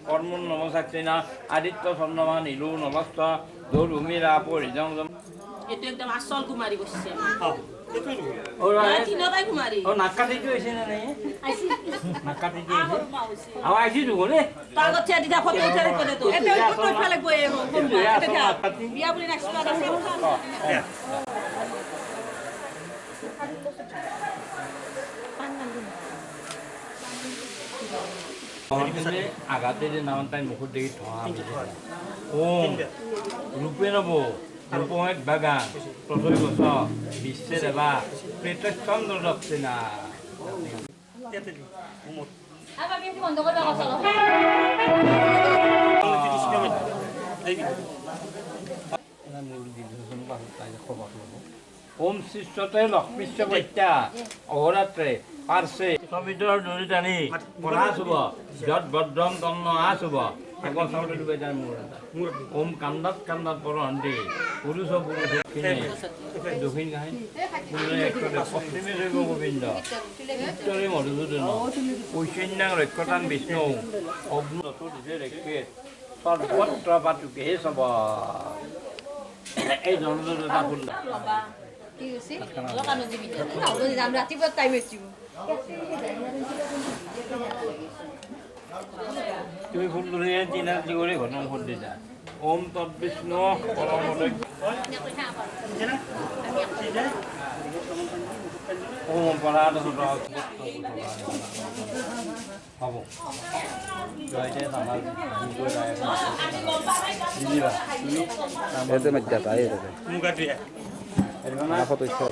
কর্মণ নমসাক্ষিণা আদিত্য স্বর্ণমা নীলু নমস্ত দৌড় উমিরা পরিজং এটা একদম আসল কুমারী বসছে তিনটাই কুমারী ও নাকাটি হইছে না নাই নাকাটি হইছে আও আইছি দুগলে তার গছে দিদা ফটো উঠারে করে তো এটা ফটো ফেলে কই এটা বিয়া বলি নেক্সট আছে আগাতে যে নাম তাই মুখর দেখি ওম রূপে নব রূপমেক বাগান প্রথম বছ বিশ্বের এবা প্রেতের চন্দ্র রক্ষে না ওম শিষ্যতে লক্ষ্মীশ্চ বৈত্যা অহোরাত্রে পার্শ্বে সবিতর দড়ি টানি পঢ়া শুভ যত ভদ্ৰম তন্ন আশুভ আগৰ চাউলটো ডুবাই যায় মোৰ ওম কান্দাত কান্দাত পৰহন্তি পুৰুষ পুৰুষ দক্ষিণ গাহে পশ্চিমে জৈব গোবিন্দ উত্তৰে মধুসূদন কৈশন্যাং ৰক্ষতাং বিষ্ণু অগ্নি চতুৰ্দিশে ৰেক্ষেত সৰ্বত্ৰ পাতুকে চব এই জনজৰ এটা ফুল কি হৈছে লকানো দিবি যাম ৰাতিপুৱা টাইম হৈছে তুমি ফুল ধরে দিনা করে ঘটনা ফুল দিতা ওম তদ্বিষ্ণু পরমদৈ ওম পরাদ হব জয়তে সামাল এতে মজ্জা তাই এতে মুগাটিয়া এর ফটো ইচ্ছা